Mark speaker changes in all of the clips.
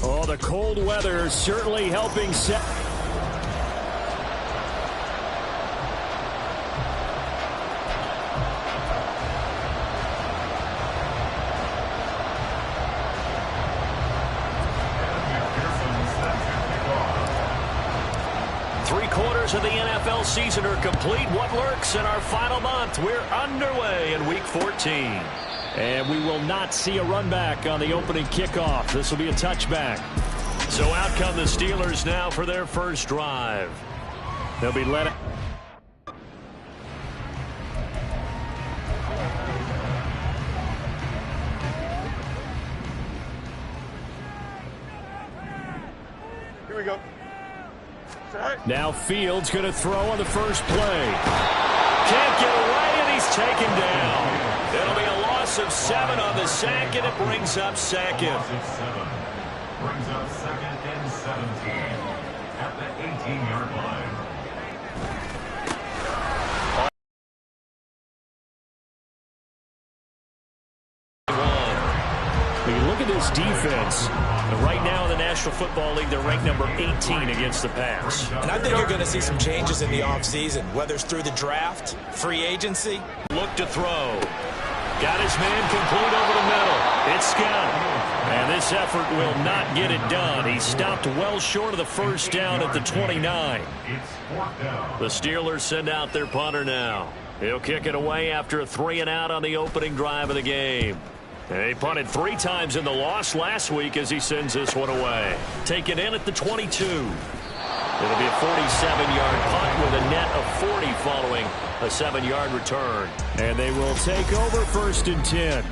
Speaker 1: Oh, the cold weather is certainly helping set. Three-quarters of the NFL season are complete. What lurks in our final month? We're underway in Week 14. And we will not see a run back on the opening kickoff. This will be a touchback. So out come the Steelers now for their first drive. They'll be led.
Speaker 2: Here we go.
Speaker 1: Now Fields going to throw on the first play. Can't get away, and he's taken down. It'll be a loss of 7 on the sack, and it brings up second.
Speaker 3: Brings up second and 17 at the 18-yard line.
Speaker 1: When you look at this defense, right now in the National Football League, they're ranked number 18 against the pass.
Speaker 4: And I think you're going to see some changes in the offseason, whether it's through the draft, free agency.
Speaker 1: Look to throw. Got his man complete over the middle. It's Scott. And this effort will not get it done. He stopped well short of the first down at the 29. The Steelers send out their punter now. He'll kick it away after a 3-and-out on the opening drive of the game. And he punted 3 times in the loss last week as he sends this one away. Taken in at the 22. It'll be a 47-yard punt with a net of 40 following a 7-yard return. And they will take over 1st and 10.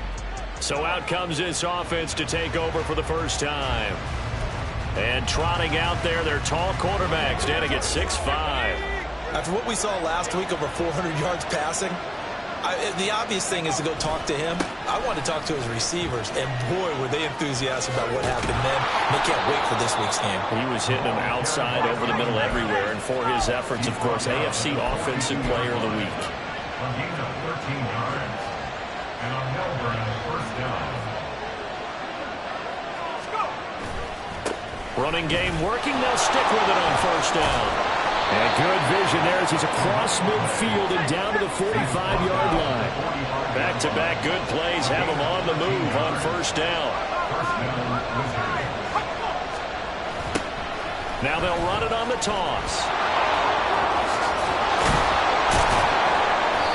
Speaker 1: So out comes this offense to take over for the first time. And trotting out there, their tall quarterbacks standing at 6'5".
Speaker 4: After what we saw last week, over 400 yards passing, the obvious thing is to go talk to him. I want to talk to his receivers, and boy, were they enthusiastic about what happened then. They can't wait for this week's game.
Speaker 1: He was hitting them outside, over the middle, everywhere. And for his efforts, of course, AFC Offensive Player of the Week.
Speaker 3: A gain of 13 yards. And on Melbourne, first down.
Speaker 1: Running game working. They'll stick with it on first down. And good vision there as he's across midfield and down to the 45-yard line. Back-to-back good plays have him on the move on first down. Now they'll run it on the toss.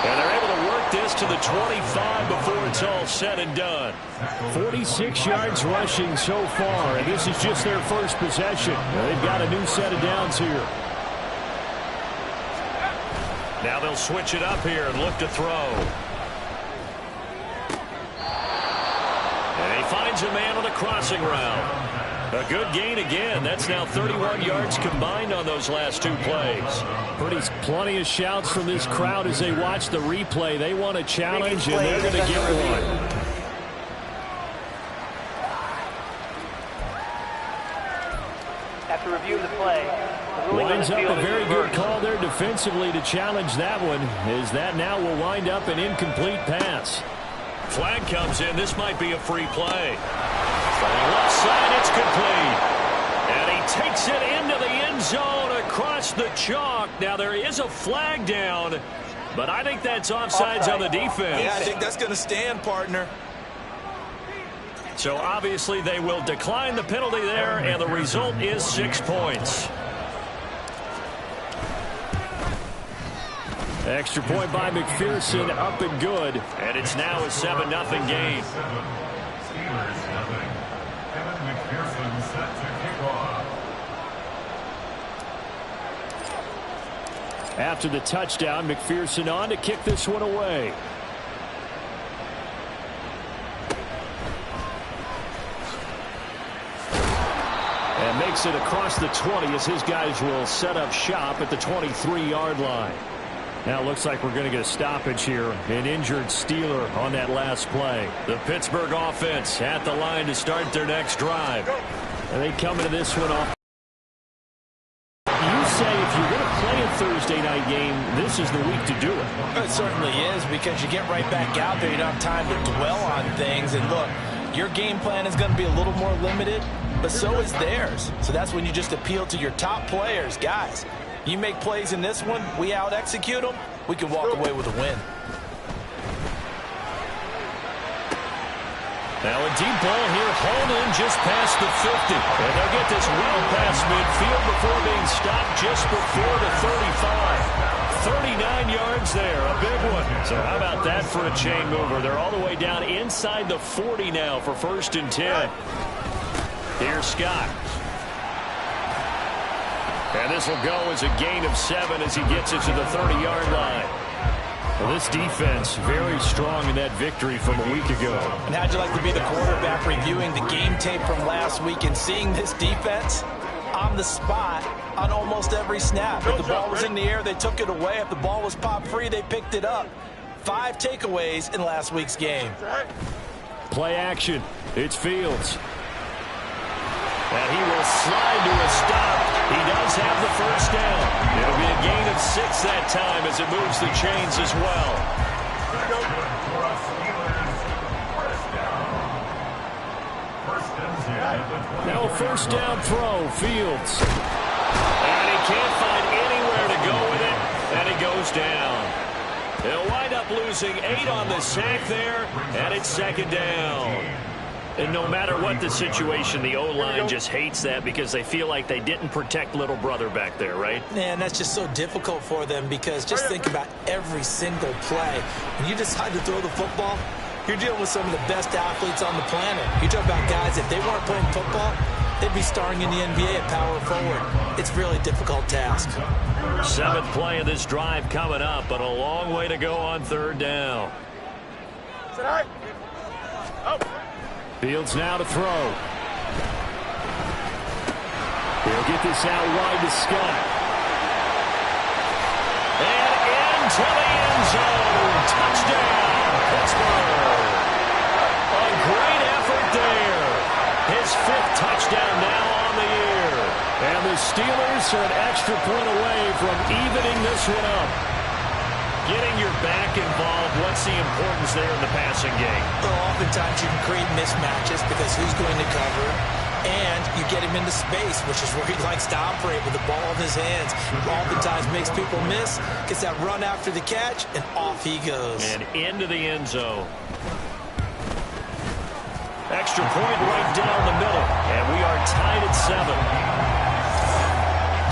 Speaker 1: And they're able to work this to the 25 before it's all said and done. 46 yards rushing so far, and this is just their first possession. They've got a new set of downs here. Now they'll switch it up here and look to throw. And he finds a man on the crossing route. A good gain again. That's now 31 yards combined on those last 2 plays. Plenty of shouts from this crowd as they watch the replay. They want a challenge, and they're going to get one.
Speaker 5: After reviewing the play,
Speaker 1: winds up a very good call there defensively to challenge that one, as that now will wind up an incomplete pass. Flag comes in. This might be a free play. From the left side, it's complete. And he takes it into the end zone across the chalk. Now there is a flag down, but I think that's offsides on the defense.
Speaker 4: Yeah, I think that's going to stand, partner.
Speaker 1: So obviously they will decline the penalty there, and the result is 6 points. Extra point by McPherson, up and good. And it's now a 7-0 game.
Speaker 3: Steelers nothing. Evan McPherson set to kick off.
Speaker 1: After the touchdown, McPherson on to kick this one away. And makes it across the 20 as his guys will set up shop at the 23-yard line. Now it looks like we're going to get a stoppage here. An injured Steeler on that last play. The Pittsburgh offense at the line to start their next drive. And they come into this one off. You say if you're going to play a Thursday night game, this is the week to do it.
Speaker 4: It certainly is, because you get right back out there. You don't have time to dwell on things. And look, your game plan is going to be a little more limited. but so is theirs. So that's when you just appeal to your top players. Guys, you make plays in this one, we out-execute them, we can walk away with a win.
Speaker 1: Now a deep ball here, hauled in just past the 50. And they'll get this well past midfield before being stopped just before the 35. 39 yards there, a big one. So how about that for a chain mover? They're all the way down inside the 40 now for 1st and 10. Here's Scott. And this will go as a gain of 7 as he gets it to the 30-yard line. Well, this defense very strong in that victory from a week ago.
Speaker 4: And how'd you like to be the quarterback reviewing the game tape from last week and seeing this defense on the spot on almost every snap? If the ball was in the air, they took it away. If the ball was pop free, they picked it up. 5 takeaways in last week's game.
Speaker 1: Play action. It's Fields. And he will slide to a stop. He does have the 1st down. It'll be a gain of 6 that time as it moves the chains as well. Now a 1st down throw, Fields. And he can't find anywhere to go with it, and he goes down. He'll wind up losing 8 on the sack there, and it's 2nd down. And no matter what the situation, the O-line just hates that because they feel like they didn't protect little brother back there, right?
Speaker 4: Man, that's just so difficult for them because just think about every single play. When you decide to throw the football, you're dealing with some of the best athletes on the planet. You talk about guys, if they weren't playing football, they'd be starring in the NBA at power forward. It's a really difficult task.
Speaker 1: 7th play of this drive coming up, but a long way to go on 3rd down. Fields now to throw. He'll get this out wide to Scott. And into the end zone. Touchdown, Pittsburgh. A great effort there. His 5th touchdown now on the year. And the Steelers are an extra point away from evening this one up. Getting your back involved, what's the importance there in the passing game?
Speaker 4: Well, oftentimes you can create mismatches because who's going to cover, and you get him into space, which is where he likes to operate with the ball in his hands. Oftentimes makes people miss, gets that run after the catch, and off he goes.
Speaker 1: And into the end zone. Extra point right down the middle, and we are tied at 7.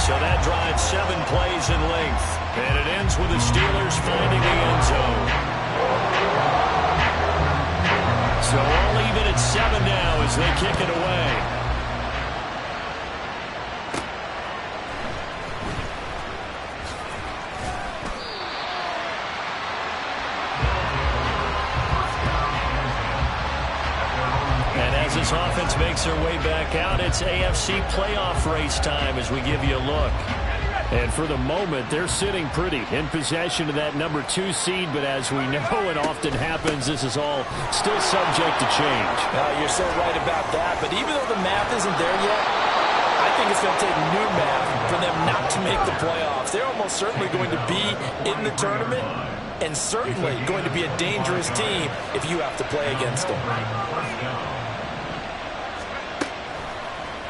Speaker 1: So that drives 7 plays in length. And it ends with the Steelers finding the end zone. So all even at 7 now as they kick it away. And as this offense makes their way back out, it's AFC playoff race time as we give you a look. And for the moment, they're sitting pretty in possession of that number 2 seed. But as we know it often happens, this is all still subject to change.
Speaker 4: You're so right about that. But even though the math isn't there yet, I think it's going to take new math for them not to make the playoffs. They're almost certainly going to be in the tournament and certainly going to be a dangerous team if you have to play against them.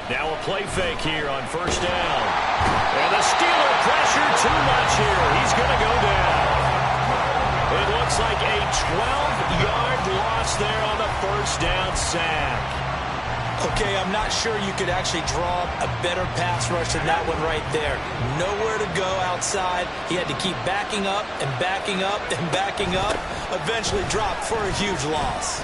Speaker 1: Now a play fake here on 1st down. And the Steeler pressure too much here. He's going to go down. It looks like a 12-yard loss there on the 1st down sack.
Speaker 4: Okay, I'm not sure you could actually draw a better pass rush than that one right there. Nowhere to go outside. He had to keep backing up and backing up and backing up. Eventually dropped for a huge loss.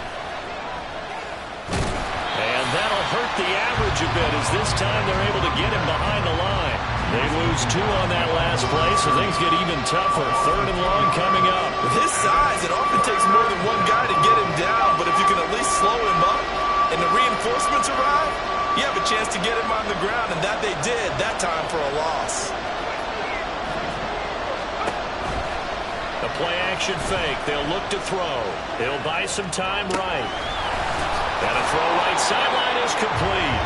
Speaker 1: And that'll hurt the average a bit as this time they're able to get him behind the line. They lose 2 on that last play, so things get even tougher. 3rd and long coming up.
Speaker 4: With his size, it often takes more than one guy to get him down, but if you can at least slow him up and the reinforcements arrive, you have a chance to get him on the ground, and that they did, that time for a loss.
Speaker 1: The play-action fake. They'll look to throw. He'll buy some time right. And a throw right sideline is complete.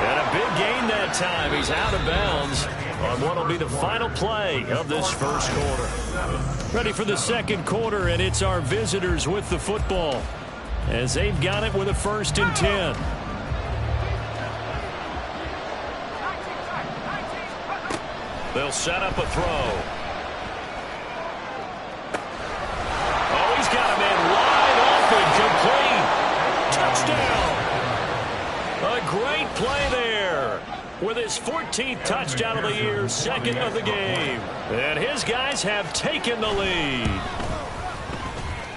Speaker 1: And a big gain that time. He's out of bounds on what will be the final play of this 1st quarter. Ready for the 2nd quarter, and it's our visitors with the football as they've got it with a 1st and 10. They'll set up a throw. Oh, he's got a man wide open, complete. Touchdown. A great play there. With his 14th touchdown of the year, second of the game. And his guys have taken the lead.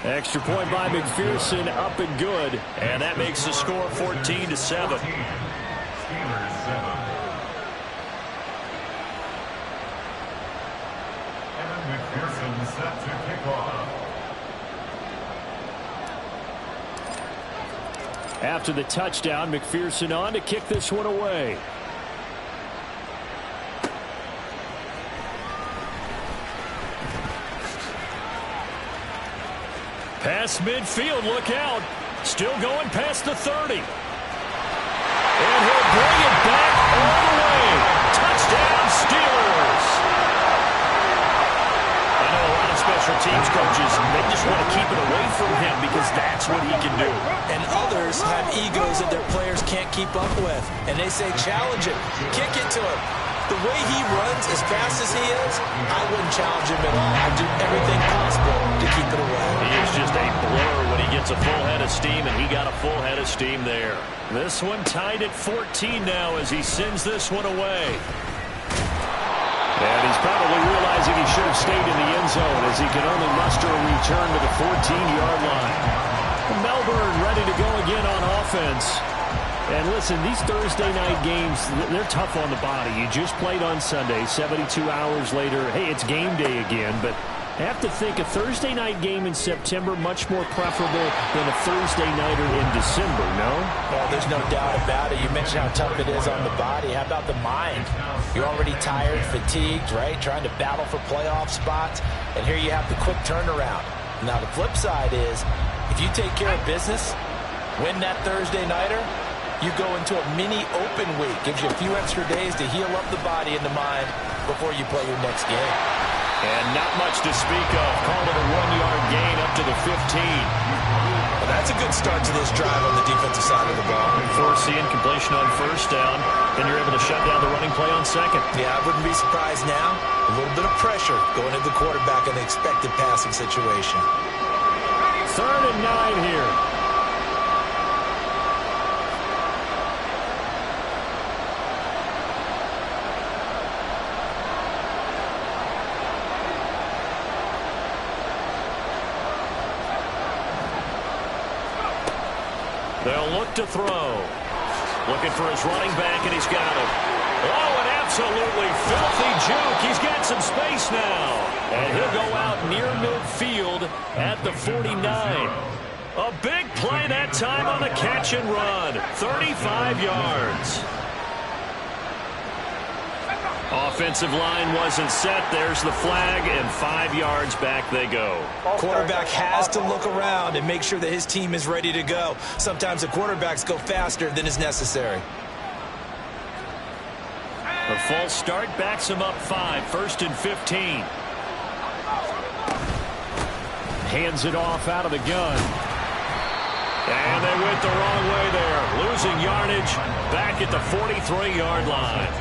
Speaker 1: Extra point by McPherson, up and good. And that makes the score 14-7.
Speaker 3: Steelers 7. Evan McPherson set to kick off.
Speaker 1: After the touchdown, McPherson on to kick this one away. Past midfield, look out. Still going past the 30. And he'll bring it back all the way. Touchdown, Steelers. I know a lot of special teams coaches, they just want to keep it away from him because that's what he can do.
Speaker 4: And others have egos that their players can't keep up with. And they say, challenge it. Kick it to him. The way he runs as fast as he is, I wouldn't challenge him at all. I'd do everything possible to keep it away.
Speaker 1: He is just a blur when he gets a full head of steam, and he got a full head of steam there. This one tied at 14 now as he sends this one away. And he's probably realizing he should have stayed in the end zone as he can only muster a return to the 14-yard line. Melbourne ready to go again on offense. And listen, these Thursday night games, they're tough on the body. You just played on Sunday, 72 hours later. Hey, it's game day again, but I have to think a Thursday night game in September much more preferable than a Thursday nighter in December, no?
Speaker 4: Well, there's no doubt about it. You mentioned how tough it is on the body. How about the mind? You're already tired, fatigued, right? Trying to battle for playoff spots, and here you have the quick turnaround. Now, the flip side is, if you take care of business, win that Thursday nighter, you go into a mini open week. Gives you a few extra days to heal up the body and the mind before you play your next game.
Speaker 1: And not much to speak of. Call it a 1-yard gain up to the 15.
Speaker 4: Well, that's a good start to this drive on the defensive side of the ball.
Speaker 1: Forcing completion on first down. Then you're able to shut down the running play on second.
Speaker 4: Yeah, I wouldn't be surprised now. A little bit of pressure going into the quarterback in the expected passing situation.
Speaker 1: 3rd and 9 here. They'll look to throw. Looking for his running back, and he's got him. Oh, an absolutely filthy juke. He's got some space now. And he'll go out near midfield at the 49. A big play that time on the catch and run. 35 yards. Offensive line wasn't set. There's the flag, and 5 yards back they go.
Speaker 4: Quarterback has to look around and make sure that his team is ready to go. Sometimes the quarterbacks go faster than is necessary.
Speaker 1: A false start backs him up 5. 1st and 15. Hands it off out of the gun. And they went the wrong way there. Losing yardage back at the 43-yard line.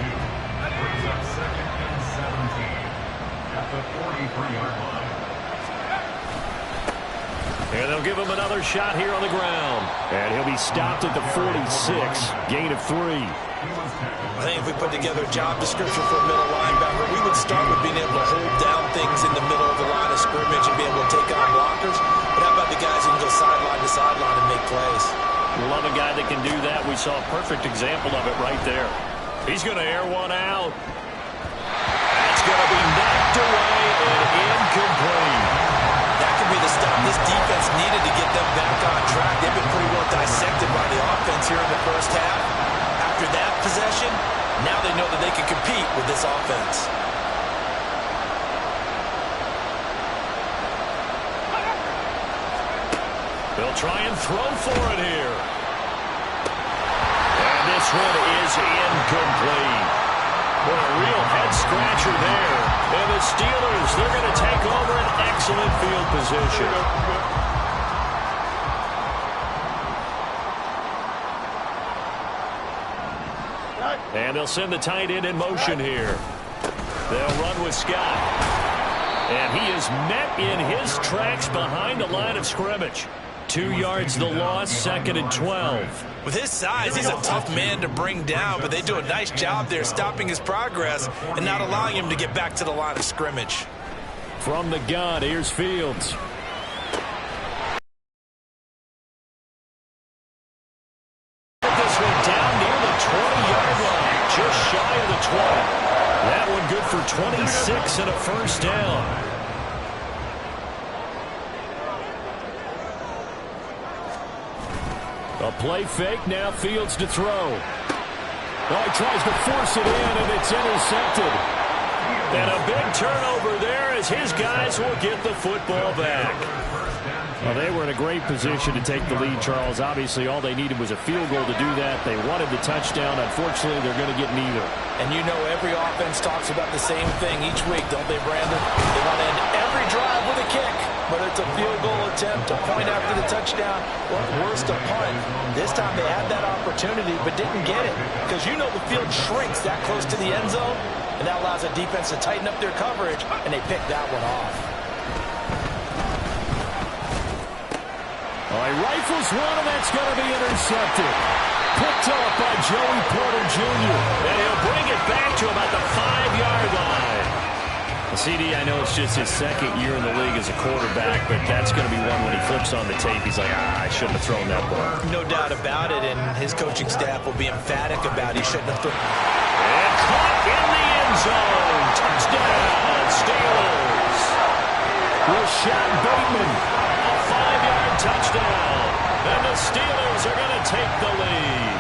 Speaker 3: Brings up 2nd and 17 at the 43-yard line.
Speaker 1: And they'll give him another shot here on the ground. And he'll be stopped at the 46. Gain of 3.
Speaker 4: I think if we put together a job description for a middle linebacker, we would start with being able to hold down things in the middle of the line of scrimmage and be able to take on blockers. But how about the guys who can go sideline to sideline and make plays?
Speaker 1: Love a guy that can do that. We saw a perfect example of it right there. He's going to air one out. That's going to be knocked away and incomplete.
Speaker 4: That could be the stop this defense needed to get them back on track. They've been pretty well dissected by the offense here in the first half. After that possession, now they know that they can compete with this offense.
Speaker 1: They'll try and throw for it here. And this one is incomplete. What a real head-scratcher there. And the Steelers, they're going to take over an excellent field position. And they'll send the tight end in motion here. They'll run with Scott. And he is met in his tracks behind the line of scrimmage. 2 yards the loss, 2nd and 12.
Speaker 4: With his size, he's a tough man to bring down, but they do a nice job there stopping his progress and not allowing him to get back to the line of scrimmage.
Speaker 1: From the gun, here's Fields. This one down near the 20-yard line, just shy of the 20. That one good for 26 and a first down. A play fake, now Fields to throw. Oh, he tries to force it in, and it's intercepted. And a big turnover there as his guys will get the football back. Well, they were in a great position to take the lead, Charles. Obviously, all they needed was a field goal to do that. They wanted the touchdown. Unfortunately, they're going to get neither.
Speaker 4: And you know every offense talks about the same thing each week, don't they, Brandon? They want to end every drive with a kick, whether it's a field goal attempt, a point after the touchdown, or worse, a punt. This time they had that opportunity but didn't get it because you know the field shrinks that close to the end zone, and that allows the defense to tighten up their coverage, and they picked that one off.
Speaker 1: All right, rifles one, and that's going to be intercepted. Picked up by Joey Porter Jr. And he'll bring it back to about the 5-yard line. CD, I know it's just his second year in the league as a quarterback, but that's going to be one when he flips on the tape. He's like, I shouldn't have thrown that ball.
Speaker 4: No doubt about it, and his coaching staff will be emphatic about he shouldn't have thrown.
Speaker 1: And caught in the end zone. Touchdown, Steelers. Rashad Bateman, a 5-yard touchdown. And the Steelers are going to take the lead.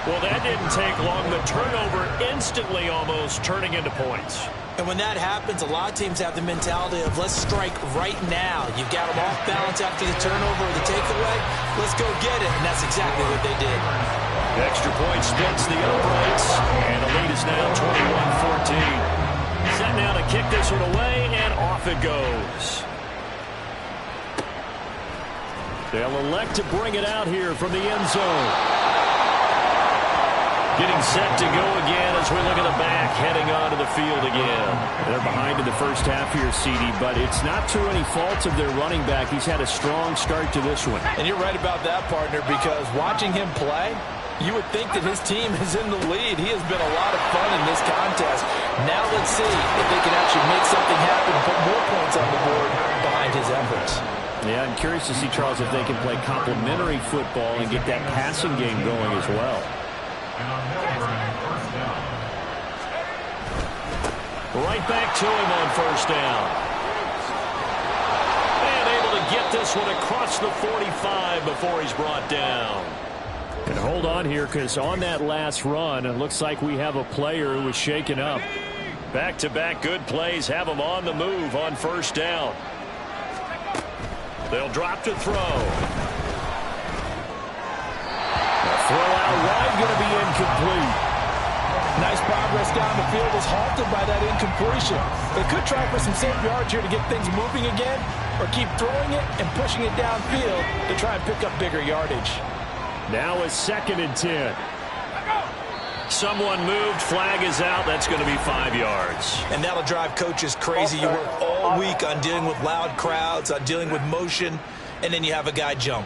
Speaker 1: Well, that didn't take long. The turnover instantly almost turning into points.
Speaker 4: And when that happens, a lot of teams have the mentality of let's strike right now. You've got them off balance after the turnover or the takeaway. Let's go get it. And that's exactly what they did.
Speaker 1: The extra point spins the uprights. And the lead is now 21-14. Set now to kick this one away, and off it goes. They'll elect to bring it out here from the end zone. Getting set to go again as we look at the back, heading onto the field again. They're behind in the first half here, CD, but it's not through any faults of their running back. He's had a strong start to this one.
Speaker 4: And you're right about that, partner, because watching him play, you would think that his team is in the lead. He has been a lot of fun in this contest. Now let's see if they can actually make something happen, put more points on the board behind his efforts.
Speaker 1: Yeah, I'm curious to see, Charles, if they can play complementary football and get that passing game going as well. Right back to him on first down. And able to get this one across the 45 before he's brought down. And hold on here, because on that last run, it looks like we have a player who was shaken up. Back-to-back good plays have him on the move on first down. They'll drop to throw. The throw out wide going to be incomplete.
Speaker 4: Nice progress down the field was halted by that incompletion. They could try for some safe yards here to get things moving again, or keep throwing it and pushing it downfield to try and pick up bigger yardage.
Speaker 1: Now a 2nd and 10. Someone moved, flag is out. That's going to be 5 yards.
Speaker 4: And that'll drive coaches crazy. You work all week on dealing with loud crowds, on dealing with motion, and then you have a guy jump.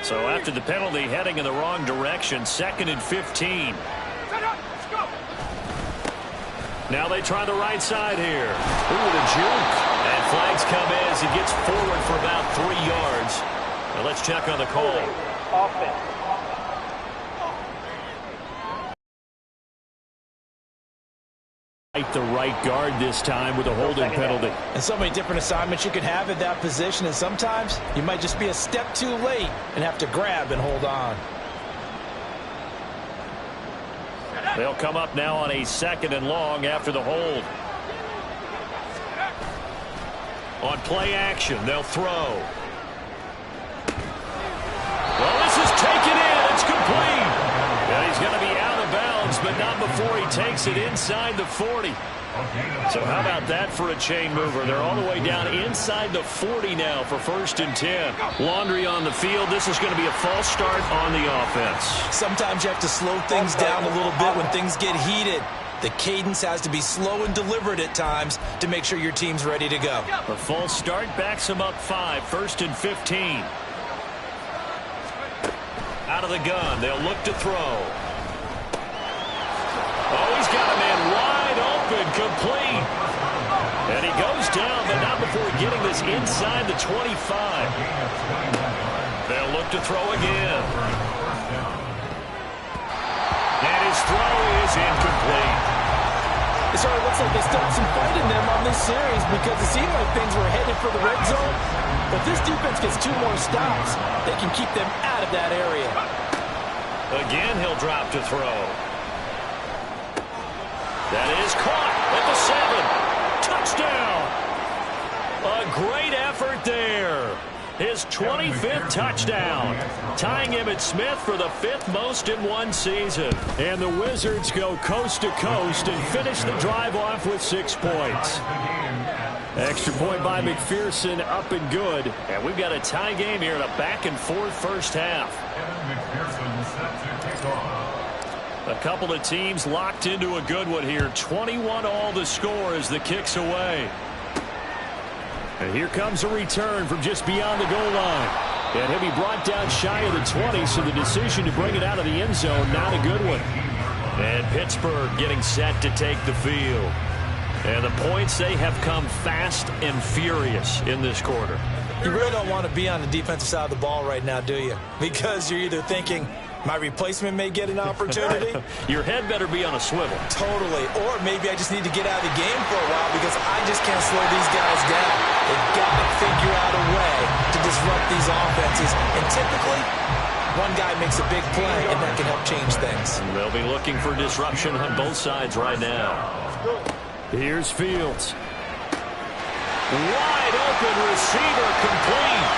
Speaker 1: So after the penalty, heading in the wrong direction, 2nd and 15. Now they try the right side here. Ooh, the juke. And flags come in as he gets forward for about 3 yards. Now let's check on the call.
Speaker 5: Offense.
Speaker 1: The right guard this time with a holding penalty.
Speaker 4: And so many different assignments you can have at that position, and sometimes you might just be a step too late and have to grab and hold on.
Speaker 1: They'll come up now on a 2nd and long after the hold. On play action, they'll throw. Well, this is taken in. It's complete. And he's going to be out of bounds, but not before he takes it inside the 40. So how about that for a chain mover? They're all the way down inside the 40 now for 1st and 10. Laundry on the field. This is going to be a false start on the offense.
Speaker 4: Sometimes you have to slow things down a little bit when things get heated. The cadence has to be slow and deliberate at times to make sure your team's ready to go.
Speaker 1: The false start backs him up 5, 1st and 15. Out of the gun, they'll look to throw. Oh, he's got a man wide open, complete. And he goes down, but not before getting this inside the 25. They'll look to throw again. And his throw is incomplete.
Speaker 6: It sort of looks like they still have some fight in them on this series because it seemed like things were headed for the red zone. But if this defense gets 2 more stops, they can keep them out of that area.
Speaker 1: Again, he'll drop to throw. That is caught at the 7. Touchdown. A great effort there. His 25th touchdown, tying Emmitt Smith for the 5th most in one season. And the Wizards go coast to coast and finish the drive off with 6 points. Extra point by McPherson, up and good. And we've got a tie game here in a back-and-forth first half. A couple of teams locked into a good one here. 21 all the score as the kick's away. And here comes a return from just beyond the goal line. And he'll be brought down shy of the 20, so the decision to bring it out of the end zone, not a good one. And Pittsburgh getting set to take the field. And the points, they have come fast and furious in this quarter.
Speaker 4: You really don't want to be on the defensive side of the ball right now, do you? Because you're either thinking, my replacement may get an opportunity.
Speaker 1: Your head better be on a swivel.
Speaker 4: Totally. Or maybe I just need to get out of the game for a while because I just can't slow these guys down. They've got to figure out a way to disrupt these offenses. And typically, one guy makes a big play, and that can help change things.
Speaker 1: They'll be looking for disruption on both sides right now. Here's Fields. Wide open receiver, complete.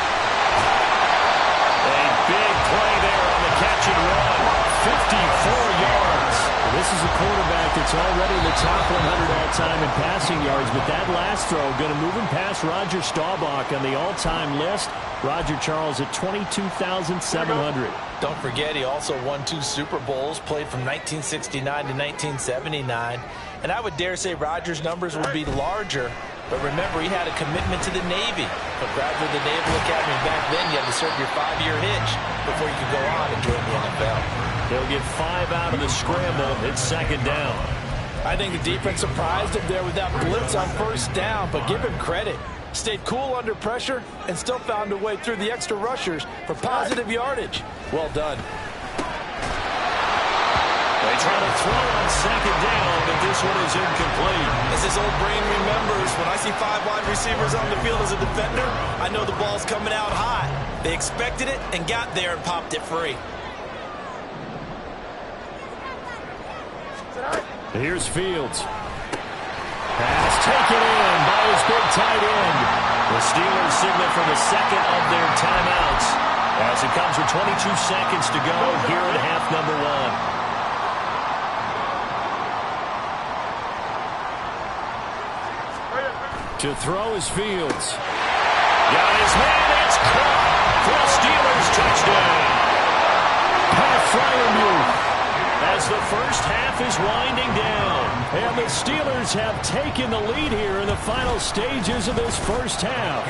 Speaker 1: A big play there on the catch and run. 54 yards. This is a quarterback that's already in the top 100 all-time in passing yards, but that last throw going to move him past Roger Staubach on the all-time list. Roger Charles at 22,700.
Speaker 4: Don't forget, he also won 2 Super Bowls, played from 1969 to 1979. And I would dare say Roger's numbers will be larger. But remember, he had a commitment to the Navy. But graduated the Naval Academy back then, you had to serve your 5-year hitch before you could go on and join the NFL.
Speaker 1: They'll get 5 out of the scramble. It's 2nd down.
Speaker 6: I think the defense surprised him there with that blitz on 1st down, but give him credit. Stayed cool under pressure and still found a way through the extra rushers for positive yardage. Well done.
Speaker 1: They try to throw on 2nd down, but this one is incomplete.
Speaker 4: As his old brain remembers, when I see 5 wide receivers on the field as a defender, I know the ball's coming out high. They expected it and got there and popped it free.
Speaker 1: Here's Fields. Pass taken in by his big tight end. The Steelers signal for the 2nd of their timeouts as it comes with 22 seconds to go here at half number 1. To throw is Fields. Got his man, it's caught for a Steelers touchdown. Pat Freiermuth as the first half is winding down. And the Steelers have taken the lead here in the final stages of this first half.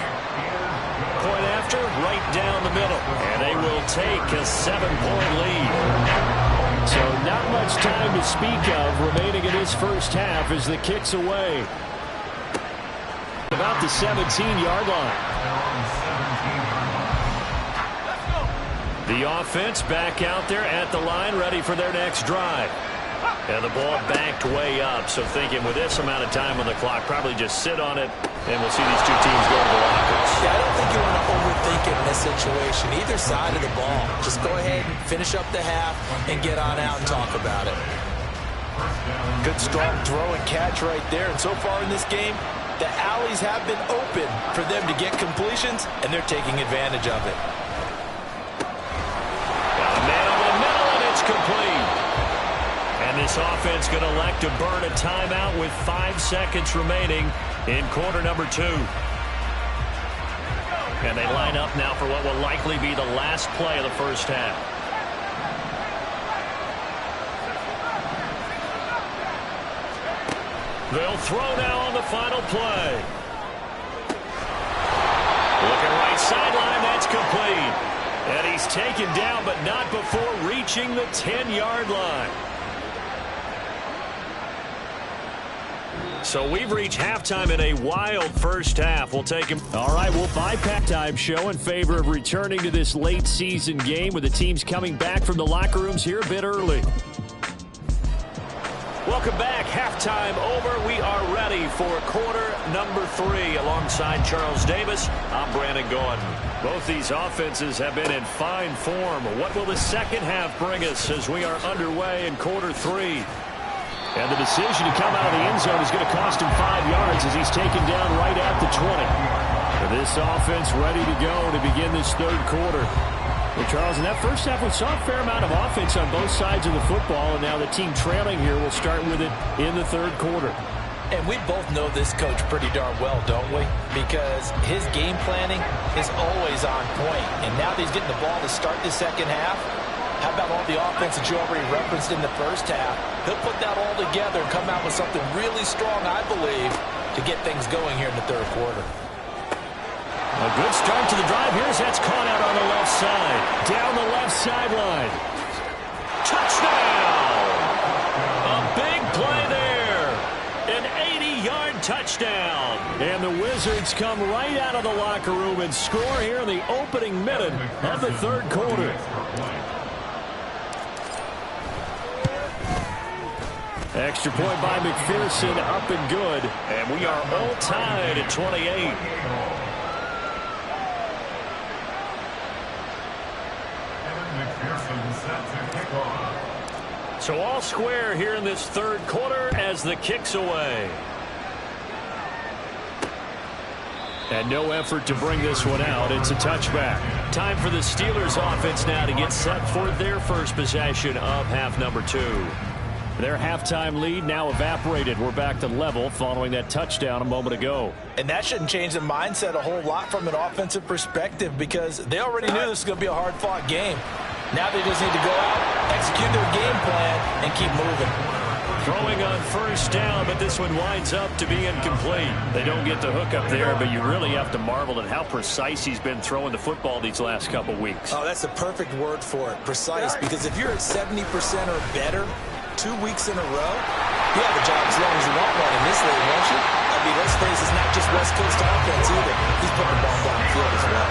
Speaker 1: Point after, right down the middle. And they will take a 7-point lead. So not much time to speak of remaining in this first half as the kick's away. About the 17-yard line. The offense back out there at the line, ready for their next drive. And the ball backed way up, so thinking with this amount of time on the clock, probably just sit on it, and we'll see these two teams go to the lockers.
Speaker 4: Yeah, I don't think you want to overthink it in this situation. Either side of the ball. Just go ahead and finish up the half and get on out and talk about it.
Speaker 6: Good strong throw and catch right there. And so far in this game, the alleys have been open for them to get completions, and they're taking advantage of it.
Speaker 1: Got a man over the middle, and it's complete. And this offense going to elect to burn a timeout with 5 seconds remaining in quarter number 2. And they line up now for what will likely be the last play of the first half. They'll throw now on the final play. Looking right sideline, that's complete. And he's taken down, but not before reaching the 10-yard line. So we've reached halftime in a wild first half. We'll take him. All right, we'll bypass halftime show in favor of returning to this late season game with the teams coming back from the locker rooms here a bit early. Welcome back. Halftime over. We are ready for quarter number 3. Alongside Charles Davis, I'm Brandon Gordon. Both these offenses have been in fine form. What will the second half bring us as we are underway in quarter 3? And the decision to come out of the end zone is going to cost him 5 yards as he's taken down right at the 20. For this offense ready to go to begin this third quarter. Well, Charles, in that first half, we saw a fair amount of offense on both sides of the football, and now the team trailing here will start with it in the third quarter.
Speaker 6: And we both know this coach pretty darn well, don't we? Because his game planning is always on point. And now that he's getting the ball to start the second half, how about all the offense that you already referenced in the first half? He'll put that all together and come out with something really strong, I believe, to get things going here in the third quarter.
Speaker 1: A good start to the drive here as that's caught out on the left side. Down the left sideline. Touchdown! A big play there. An 80-yard touchdown. And the Wizards come right out of the locker room and score here in the opening minute of the third quarter. Extra point by McPherson, up and good. And we are all tied at 28. So all square here in this third quarter as the kick's away. And no effort to bring this one out. It's a touchback. Time for the Steelers offense now to get set for their first possession of half number 2. Their halftime lead now evaporated. We're back to level following that touchdown a moment ago.
Speaker 6: And that shouldn't change the mindset a whole lot from an offensive perspective because they already knew this was going to be a hard-fought game. Now they just need to go out, execute their game plan, and keep moving.
Speaker 1: Throwing on first down, but this one winds up to be incomplete. They don't get the hook up there, but you really have to marvel at how precise he's been throwing the football these last couple weeks.
Speaker 4: Oh, that's the perfect word for it, precise, because if you're at 70% or better 2 weeks in a row, you have a job as long as you want one in this league, won't you? I mean, let's face it, it's not just West Coast offense either. He's putting the ball downfield as well.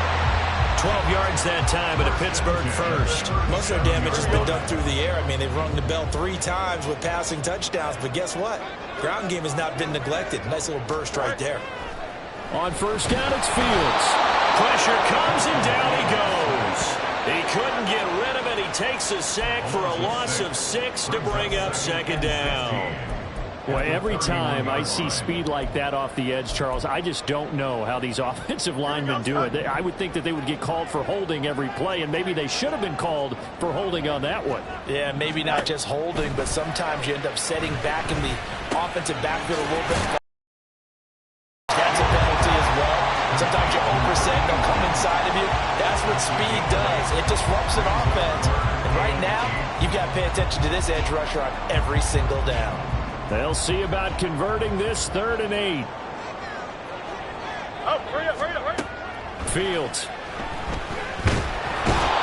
Speaker 1: 12 yards that time, but a Pittsburgh first.
Speaker 4: Most of their damage has been done through the air. I mean, they've rung the bell 3 times with passing touchdowns, but guess what? Ground game has not been neglected. Nice little burst right there.
Speaker 1: On first down, it's Fields. Pressure comes, and down he goes. He couldn't get rid of it. He takes a sack for a loss of 6 to bring up second down.
Speaker 7: Boy, every time I see speed like that off the edge, Charles, I just don't know how these offensive linemen do it. I would think that they would get called for holding every play, and maybe they should have been called for holding on that one.
Speaker 6: Yeah, maybe not just holding, but sometimes you end up setting back in the offensive backfield a little bit. That's a penalty as well. Sometimes you overset, they'll come inside of you. That's what speed does. It disrupts an offense. And right now, you've got to pay attention to this edge rusher on every single down.
Speaker 7: They'll see about converting this 3rd and 8.
Speaker 2: Oh, hurry up.
Speaker 1: Fields.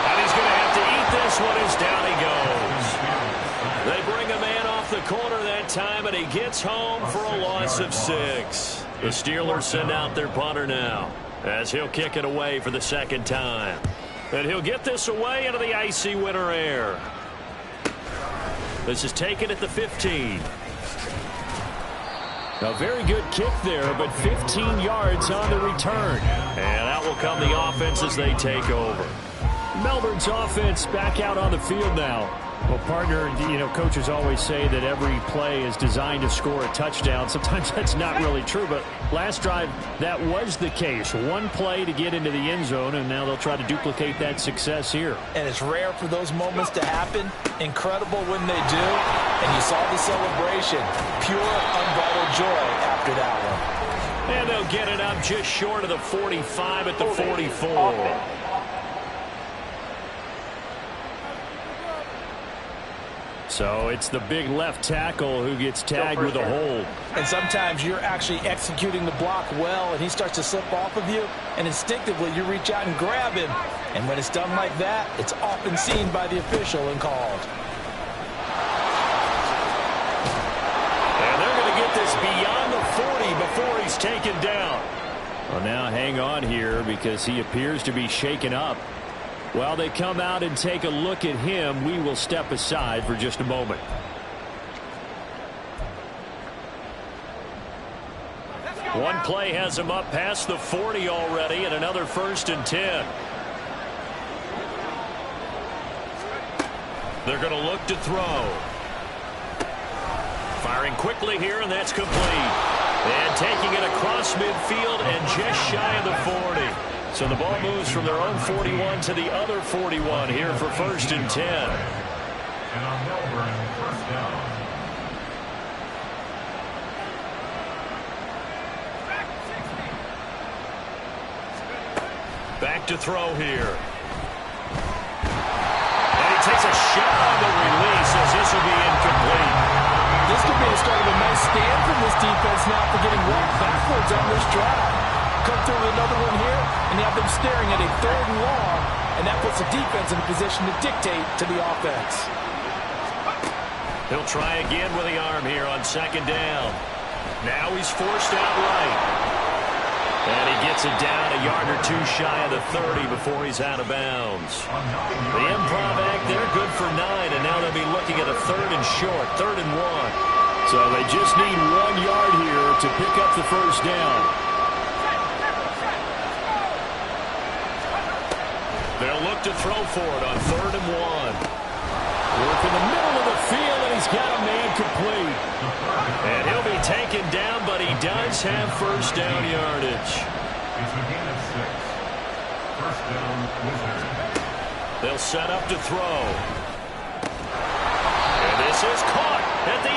Speaker 1: And he's going to have to eat this one as down he goes. They bring a man off the corner that time, and he gets home for a loss of 6. The Steelers send out their punter now as he'll kick it away for the second time. And he'll get this away into the icy winter air. This is taken at the 15.
Speaker 7: A very good kick there, but 15 yards on the return.
Speaker 1: And out will come the offense as they take over.
Speaker 7: Melbourne's offense back out on the field now. Well, partner, you know, coaches always say that every play is designed to score a touchdown. Sometimes that's not really true, but last drive, that was the case. One play to get into the end zone, and now they'll try to duplicate that success here.
Speaker 6: And it's rare for those moments to happen. Incredible when they do. And you saw the celebration. Pure, unbridled joy after that one.
Speaker 1: And they'll get it up just short of the 45 at the 44.
Speaker 7: So it's the big left tackle who gets tagged with a hold.
Speaker 6: And sometimes you're actually executing the block well, and he starts to slip off of you, and instinctively you reach out and grab him. And when it's done like that, it's often seen by the official and called.
Speaker 1: And they're going to get this beyond the 40 before he's taken down.
Speaker 7: Well, now hang on here because he appears to be shaken up. While they come out and take a look at him, we will step aside for just a moment.
Speaker 1: One play has him up past the 40 already, and another 1st and 10. They're going to look to throw. Firing quickly here, and that's complete. And taking it across midfield and just shy of the 40. So the ball moves from their own 41 to the other 41 here for 1st and 10.
Speaker 3: And on Melbourne, 1st down.
Speaker 1: Back to throw here. And he takes a shot on the release as this will be incomplete.
Speaker 6: This could be the start of a nice stand from this defense now for getting walked backwards on this drive. Come through with another one here, and you have them staring at a 3rd and long, and that puts the defense in a position to dictate to the offense.
Speaker 1: He'll try again with the arm here on 2nd down. Now he's forced out right. And he gets it down a yard or two shy of the 30 before he's out of bounds. The improv act, they're good for 9, and now they'll be looking at a 3rd and short, 3rd and 1.
Speaker 7: So they just need 1 yard here to pick up the 1st down.
Speaker 1: They'll look to throw for it on 3rd and 1. Work in the middle of the field, and he's got a man complete. And he'll be taken down, but he does have 1st down yardage.
Speaker 3: It's a gain of 6. 1st down, Wizards.
Speaker 1: They'll set up to throw. And this is caught at the 8.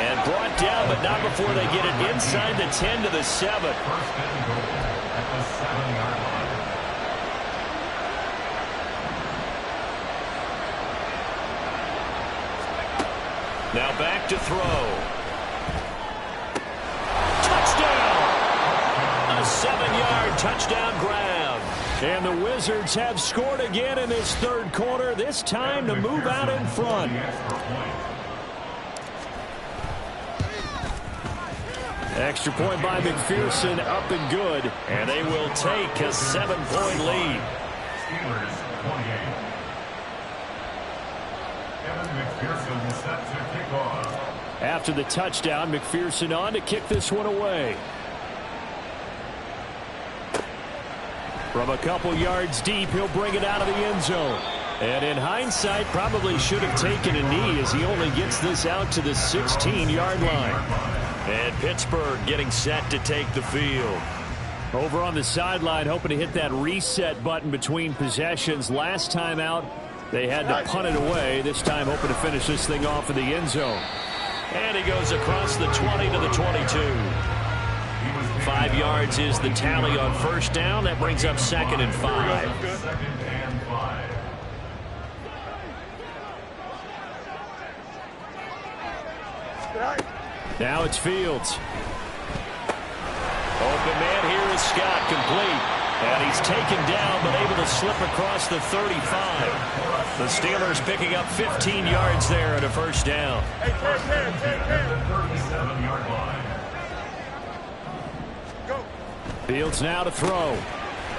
Speaker 1: And brought down, but not before they get it inside the 10 to the 7.
Speaker 3: 1st and goal at the 7-yard line.
Speaker 1: Now back to throw. Touchdown! A 7-yard touchdown grab.
Speaker 7: And the Wizards have scored again in this 3rd quarter, this time to move out in front. Extra point by McPherson, up and good.
Speaker 1: And they will take a 7-point lead.
Speaker 3: Steelers 28. Evan McPherson set to kick off.
Speaker 7: After the touchdown, McPherson on to kick this one away. From a couple yards deep, he'll bring it out of the end zone. And in hindsight, probably should have taken a knee as he only gets this out to the 16-yard line.
Speaker 1: And Pittsburgh getting set to take the field.
Speaker 7: Over on the sideline, hoping to hit that reset button between possessions. Last time out, they had to punt it away. This time hoping to finish this thing off in the end zone.
Speaker 1: And he goes across the 20 to the 22. 5 yards is the tally on 1st down. That brings up 2nd and 5.
Speaker 3: 2nd and 5.
Speaker 7: Now it's Fields.
Speaker 1: Open man here is Scott, complete. And he's taken down, but able to slip across the 35. The Steelers picking up 15 yards there at a 1st down.
Speaker 3: At the 37-yard line.
Speaker 7: Fields now to throw.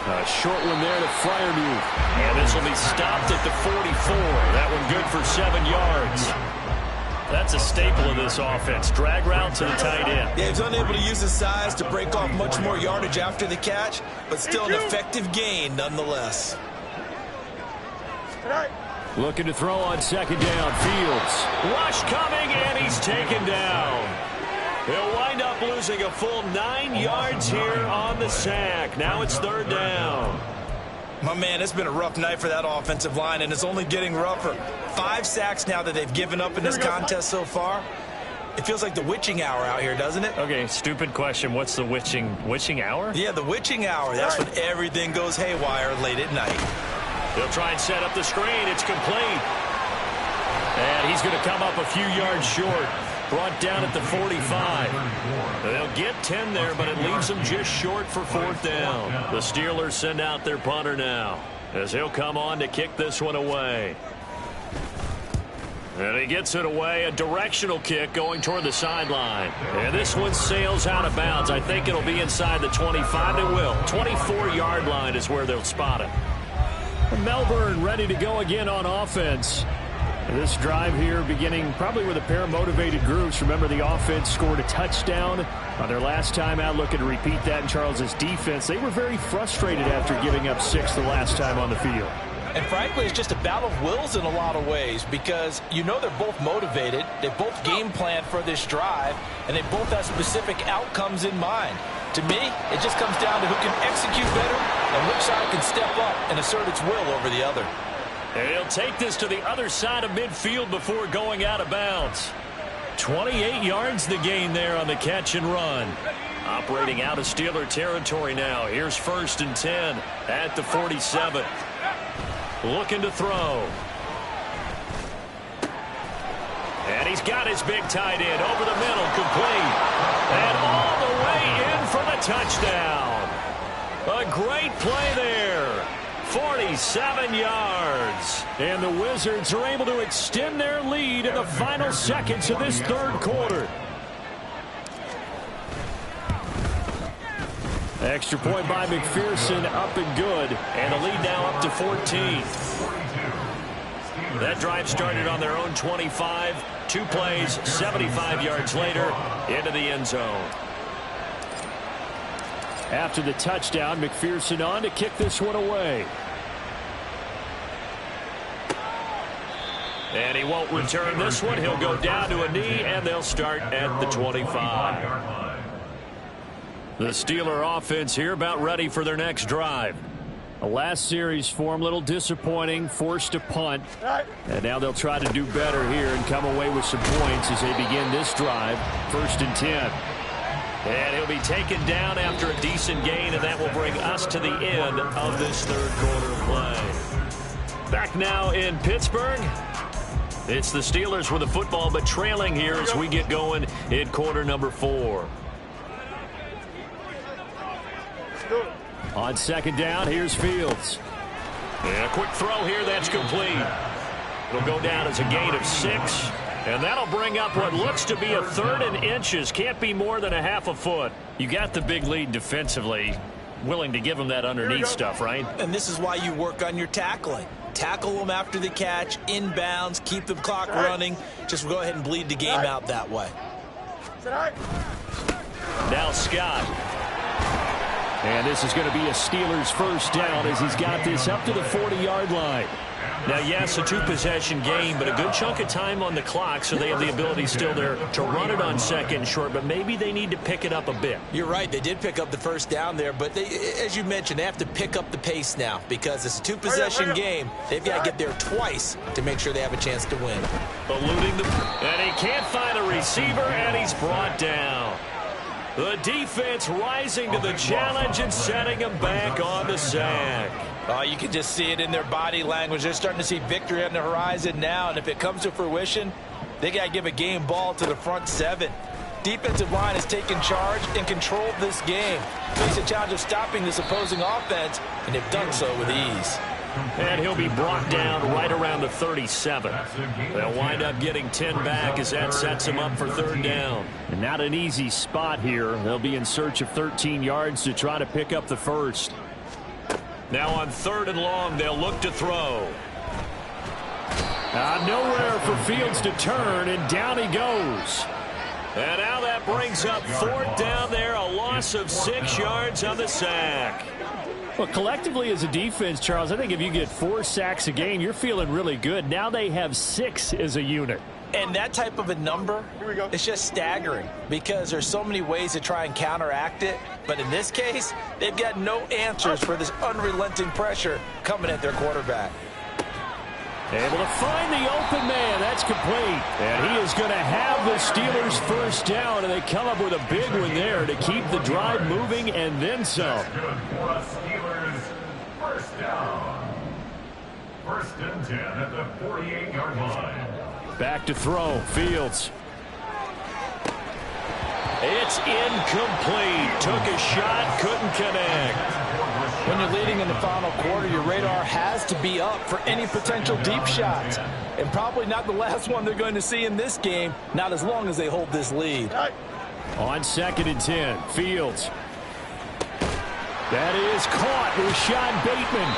Speaker 7: A short one there to Freiermuth.
Speaker 1: And this will be stopped at the 44. That one good for 7 yards. That's a staple of this offense. Drag route to the tight end.
Speaker 4: Yeah, he's unable to use his size to break off much more yardage after the catch, but still an effective gain nonetheless.
Speaker 7: Looking to throw on 2nd down. Fields.
Speaker 1: Rush coming, and he's taken down. He'll wind up losing a full 9 yards here on the sack. Now it's 3rd down.
Speaker 4: My man, it's been a rough night for that offensive line, and it's only getting rougher. 5 sacks now that they've given up in this contest so far. It feels like the witching hour out here, doesn't it?
Speaker 1: Okay, stupid question. What's the witching hour?
Speaker 4: Yeah, the witching hour. That's when everything goes haywire late at night.
Speaker 1: They'll try and set up the screen. It's complete. And he's going to come up a few yards short. Brought down at the 45. They'll get 10 there, but it leaves them just short for 4th down. The Steelers send out their punter now, as he'll come on to kick this one away. And he gets it away, a directional kick going toward the sideline. And this one sails out of bounds. I think it'll be inside the 25. It will. 24-yard line is where they'll spot it.
Speaker 7: Melbourne ready to go again on offense. This drive here beginning probably with a pair of motivated groups. Remember, the offense scored a touchdown on their last time out. Looking to repeat that in Charles's defense. They were very frustrated after giving up 6 the last time on the field.
Speaker 6: And frankly, it's just a battle of wills in a lot of ways because you know they're both motivated. They both game plan for this drive, and they both have specific outcomes in mind. To me, it just comes down to who can execute better and which side can step up and assert its will over the other.
Speaker 1: And he'll take this to the other side of midfield before going out of bounds. 28 yards the gain there on the catch and run. Operating out of Steeler territory now. Here's 1st and 10 at the 47. Looking to throw. And he's got his big tight end over the middle, complete. And all the way in for the touchdown. A great play there. 47 yards.
Speaker 7: And the Wizards are able to extend their lead in the final seconds of this 3rd quarter. Extra point by McPherson, up and good.
Speaker 1: And the lead now up to 14. That drive started on their own 25. 2 plays, 75 yards later, into the end zone.
Speaker 7: After the touchdown, McPherson on to kick this one away.
Speaker 1: And he won't return this one. He'll go down to a knee, and they'll start at the 25. The Steeler offense here about ready for their next drive.
Speaker 7: The last series for them, a little disappointing, forced to punt. And now they'll try to do better here and come away with some points as they begin this drive. 1st and 10.
Speaker 1: And he'll be taken down after a decent gain, and that will bring us to the end of this 3rd quarter play. Back now in Pittsburgh. It's the Steelers with the football, but trailing here as we get going in quarter number 4.
Speaker 7: On 2nd down, here's Fields.
Speaker 1: And a quick throw here, that's complete. It'll go down as a gain of 6. And that'll bring up what looks to be a 3rd and inches. Can't be more than a half a foot. You got the big lead defensively. Willing to give them that underneath stuff, right?
Speaker 4: And this is why you work on your tackling. Tackle them after the catch, inbounds, keep the clock running. Just go ahead and bleed the game out that way.
Speaker 1: Now Scott.
Speaker 7: And this is going to be a Steelers 1st down as he's got this up to the 40-yard line.
Speaker 1: Now, yes, a 2-possession game, but a good chunk of time on the clock, so they have the ability still there to run it on 2nd and short, but maybe they need to pick it up a bit.
Speaker 4: You're right. They did pick up the 1st down there, but they, as you mentioned, they have to pick up the pace now because it's a 2-possession game. They've got to get there twice to make sure they have a chance to win.
Speaker 1: Eluding the... And he can't find a receiver, and he's brought down. The defense rising to the challenge and setting him back on the sack.
Speaker 6: Oh, you can just see it in their body language. They're starting to see victory on the horizon now, and if it comes to fruition, they got to give a game ball to the front 7. Defensive line has taken charge and controlled this game. Face a challenge of stopping this opposing offense, and they've done so with ease.
Speaker 1: And he'll be brought down right around the 37. They'll wind up getting 10 back as that sets him up for 3rd down.
Speaker 7: And not an easy spot here. They'll be in search of 13 yards to try to pick up the 1st.
Speaker 1: Now on 3rd and long, they'll look to throw.
Speaker 7: Nowhere for Fields to turn, and down he goes.
Speaker 1: And now that brings up 4th down there, a loss of 6 yards on the sack.
Speaker 7: Well, collectively as a defense, Charles, I think if you get 4 sacks a game, you're feeling really good. Now they have 6 as a unit.
Speaker 6: And that type of a number, it's just staggering because there's so many ways to try and counteract it. But in this case, they've got no answers for this unrelenting pressure coming at their quarterback.
Speaker 7: Able to find the open man. That's complete. And he is going to have the Steelers 1st down, and they come up with a big one there to keep the drive moving and then some.
Speaker 3: Steelers 1st down. 1st and 10 at the 48-yard line.
Speaker 7: Back to throw. Fields.
Speaker 1: It's incomplete. Took a shot, couldn't connect.
Speaker 6: When you're leading in the final quarter, your radar has to be up for any potential deep shots. And probably not the last one they're going to see in this game, not as long as they hold this lead.
Speaker 7: On 2nd and 10, Fields. That is caught. Rashad Bateman.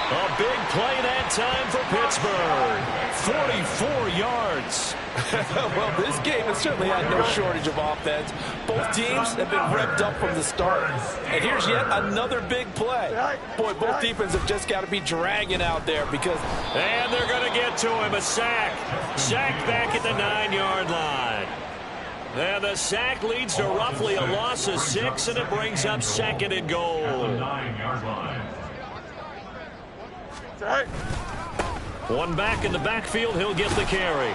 Speaker 1: A big play that time for Pittsburgh. 44 yards.
Speaker 6: Well, this game has certainly had no shortage of offense. Both teams have been revved up from the start. And here's yet another big play. Boy, both defenses have just got to be dragging out there because...
Speaker 1: And they're going to get to him. A sack. Sack back at the 9-yard line. And the sack leads to roughly a loss of 6, and it brings up 2nd and goal.
Speaker 3: At the 9-yard line.
Speaker 1: One back in the backfield, he'll get the carry.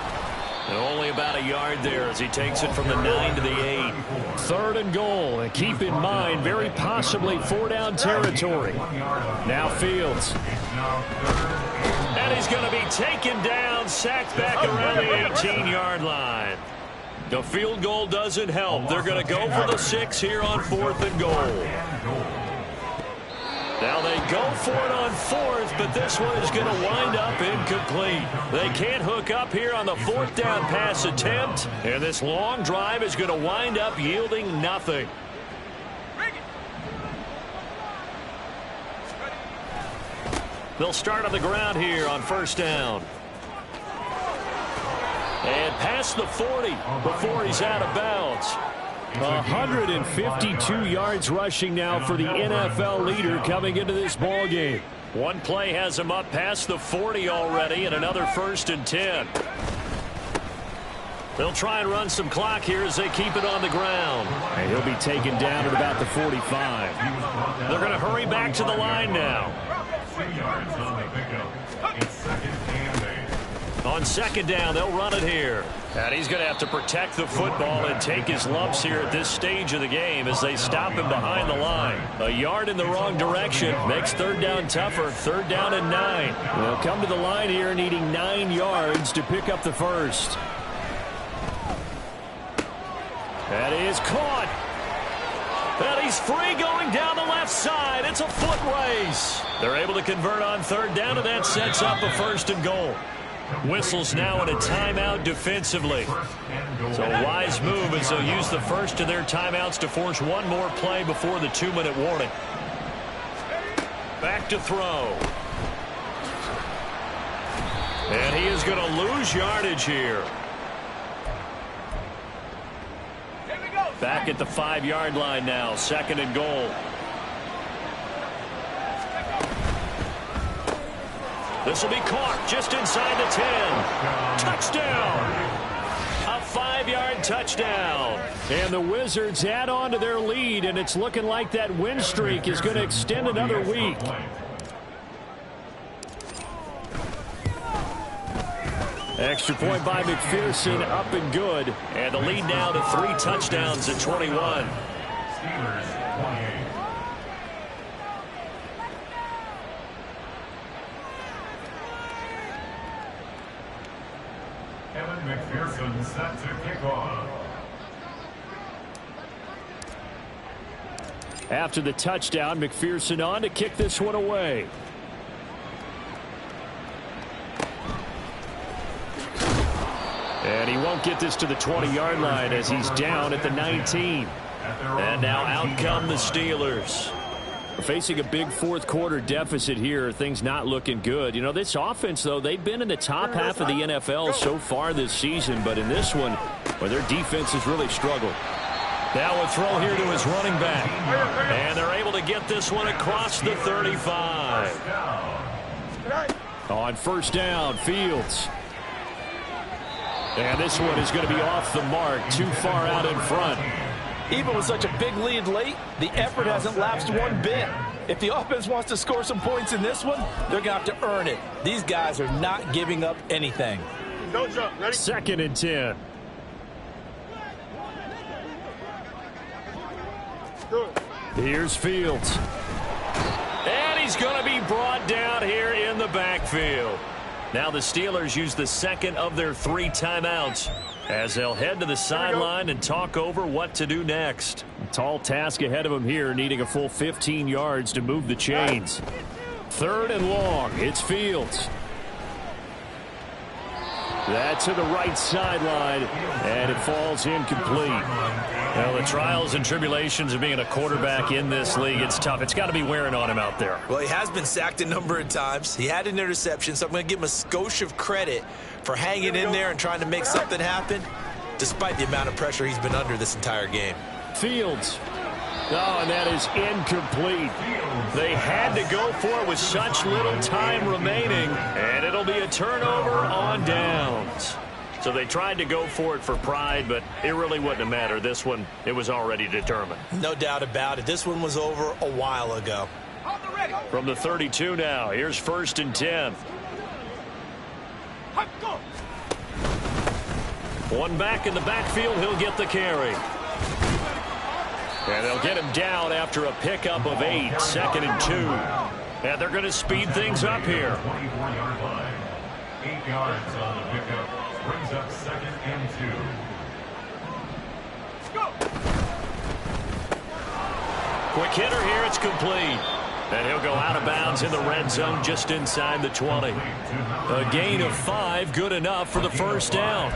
Speaker 1: And only about a yard there as he takes it from the 9 to the 8.
Speaker 7: 3rd and goal. And keep in mind, very possibly 4-down territory. Now Fields.
Speaker 1: And he's going to be taken down, sacked back around the 18-yard line. The field goal doesn't help. They're going to go for the 6 here on 4th and goal. Now they go for it on 4th, but this one is going to wind up incomplete. They can't hook up here on the 4th down pass attempt, and this long drive is going to wind up yielding nothing. They'll start on the ground here on 1st down. And past the 40 before he's out of bounds.
Speaker 7: 152 yards rushing now for the NFL leader coming into this ball game.
Speaker 1: One play has him up past the 40 already, and another 1st and 10. They'll try and run some clock here as they keep it on the ground.
Speaker 7: And he'll be taken down at about the 45.
Speaker 1: They're going to hurry back to the line now.
Speaker 3: 3 yards on the pickup. It's 2nd and 8.
Speaker 1: On 2nd down, they'll run it here. And he's going to have to protect the football and take his lumps here at this stage of the game as they stop him behind the line. A yard in the wrong direction makes 3rd down tougher. 3rd down and 9.
Speaker 7: They'll come to the line here needing 9 yards to pick up the 1st.
Speaker 1: That is caught. And he's free going down the left side. It's a foot race. They're able to convert on 3rd down, and that sets up a 1st and goal. Whistles now in a timeout defensively. So a wise move as they'll use the first of their timeouts to force one more play before the 2-minute warning. Back to throw. And he is going to lose yardage here. Back at the 5-yard line now. 2nd and goal. This will be caught just inside the 10. Touchdown. A 5-yard touchdown.
Speaker 7: And the Wizards add on to their lead, and it's looking like that win streak is going to extend another week. Extra point by McPherson, up and good.
Speaker 1: And the lead now to 3 touchdowns at 21.
Speaker 3: Steelers 28. Evan McPherson set to kick off.
Speaker 7: After the touchdown, McPherson on to kick this one away. And he won't get this to the 20-yard line as he's down at the 19.
Speaker 1: And now out come the Steelers.
Speaker 7: Facing a big 4th quarter deficit here, things not looking good. You know, this offense, though, they've been in the top half of the NFL so far this season, but in this one, well, their defense has really struggled.
Speaker 1: Now a throw here to his running back. And they're able to get this one across the 35.
Speaker 7: On 1st down, Fields. And this one is going to be off the mark, too far out in front.
Speaker 6: Even with such a big lead late, the effort hasn't lapsed one bit. If the offense wants to score some points in this one, they're going to have to earn it. These guys are not giving up anything.
Speaker 2: Don't jump. Ready?
Speaker 7: 2nd and 10. Here's Fields.
Speaker 1: And he's going to be brought down here in the backfield. Now the Steelers use the second of their 3 timeouts as they'll head to the sideline and talk over what to do next.
Speaker 7: A tall task ahead of them here, needing a full 15 yards to move the chains. 3rd and long. It's Fields. That to the right sideline, and it falls incomplete.
Speaker 1: Well, the trials and tribulations of being a quarterback in this league, it's tough. It's got to be wearing on him out there.
Speaker 4: Well, he has been sacked a number of times. He had an interception, so I'm going to give him a skosh of credit for hanging in there and trying to make something happen, despite the amount of pressure he's been under this entire game.
Speaker 7: Fields. Oh, and that is incomplete.
Speaker 1: They had to go for it with such little time remaining, and it'll be a turnover on downs. So they tried to go for it for pride, but it really wouldn't have mattered. This one, it was already determined.
Speaker 4: No doubt about it. This one was over a while ago.
Speaker 1: From the 32 now, here's 1st and 10. One back in the backfield, he'll get the carry. And they'll get him down after a pickup of 8, 2nd and 2. And they're going to speed things up here.
Speaker 3: 24-yard line. 8 yards on the pickup. Brings up 2nd and 2.
Speaker 1: Quick hitter here, it's complete. And he'll go out of bounds in the red zone just inside the 20. A gain of 5, good enough for the 1st down.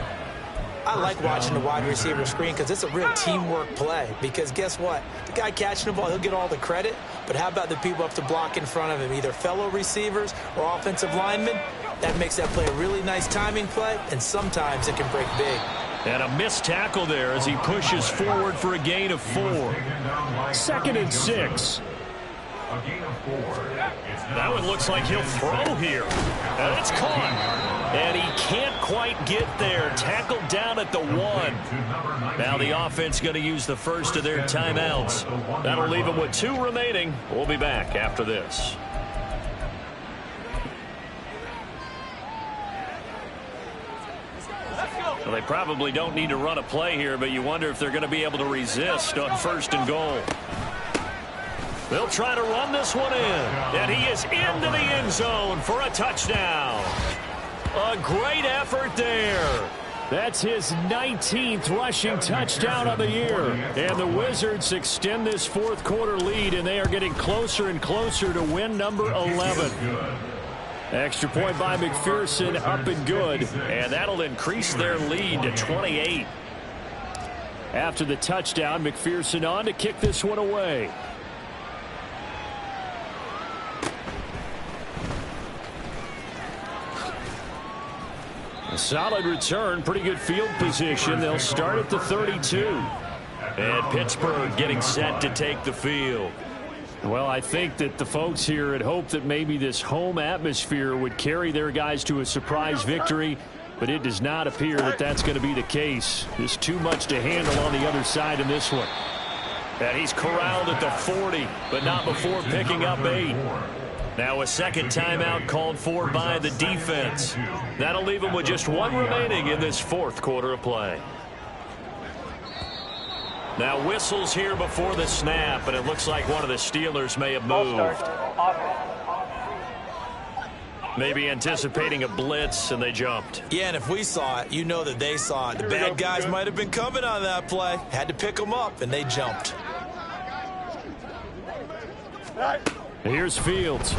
Speaker 4: I like watching the wide receiver screen because it's a real teamwork play. Because guess what? The guy catching the ball, he'll get all the credit. But how about the people up to block in front of him, either fellow receivers or offensive linemen? That makes that play a really nice timing play, and sometimes it can break big.
Speaker 1: And a missed tackle there as he pushes forward for a gain of 4.
Speaker 7: 2nd and 6.
Speaker 3: A gain of 4.
Speaker 1: That one looks like he'll throw here. And it's caught. And he can't quite get there. Tackled down at the 1. Now the offense going to use the first of their timeouts. That'll leave them with 2 remaining. We'll be back after this. Well, they probably don't need to run a play here, but you wonder if they're going to be able to resist on 1st and goal. They'll try to run this one in, and he is into the end zone for a touchdown. A great effort there.
Speaker 7: That's his 19th rushing touchdown of the year. And the Wizards extend this 4th quarter lead, and they are getting closer and closer to win number 11. Extra point by McPherson, up and good.
Speaker 1: And that'll increase their lead to 28.
Speaker 7: After the touchdown, McPherson on to kick this one away. A solid return, pretty good field position. They'll start at the 32.
Speaker 1: And Pittsburgh getting set to take the field.
Speaker 7: Well, I think that the folks here had hoped that maybe this home atmosphere would carry their guys to a surprise victory, but it does not appear that that's going to be the case. There's too much to handle on the other side in this one.
Speaker 1: And he's corralled at the 40, but not before picking up 8. Now a second timeout called for by the defense. That'll leave him with just 1 remaining in this 4th quarter of play. Now whistles here before the snap, and it looks like one of the Steelers may have moved. Maybe anticipating a blitz, and they jumped.
Speaker 4: Yeah, and if we saw it, you know that they saw it. The bad guys might have been coming on that play. Had to pick them up, and they jumped.
Speaker 7: Here's Fields.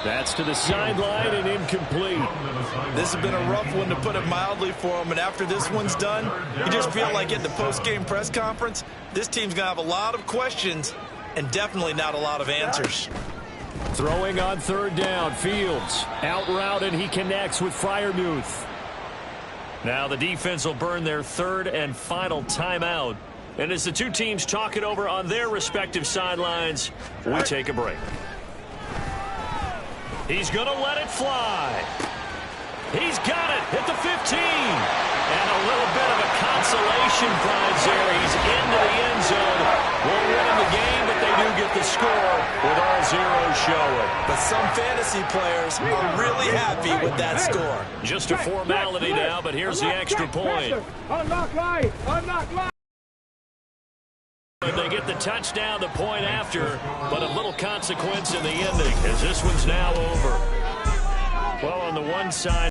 Speaker 7: That's to the sideline and incomplete.
Speaker 4: This has been a rough one, to put it mildly, for him. And after this one's done, you just feel like at the post-game press conference, this team's going to have a lot of questions and definitely not a lot of answers.
Speaker 7: Throwing on 3rd down, Fields. Out route, and he connects with Freiermuth.
Speaker 1: Now the defense will burn their 3rd and final timeout. And as the two teams talk it over on their respective sidelines, we take a break. He's going to let it fly. He's got it at the 15. And a little bit of a consolation prize there. He's into the end zone. Won't win in the game, but they do get the score with all zeros showing.
Speaker 4: But some fantasy players are really happy with that score.
Speaker 1: Just a formality now, but here's the extra point.
Speaker 2: Unlock line! Unlock line!
Speaker 1: They get the touchdown the point after, but of little consequence in the ending as this one's now over. Well, on the one side,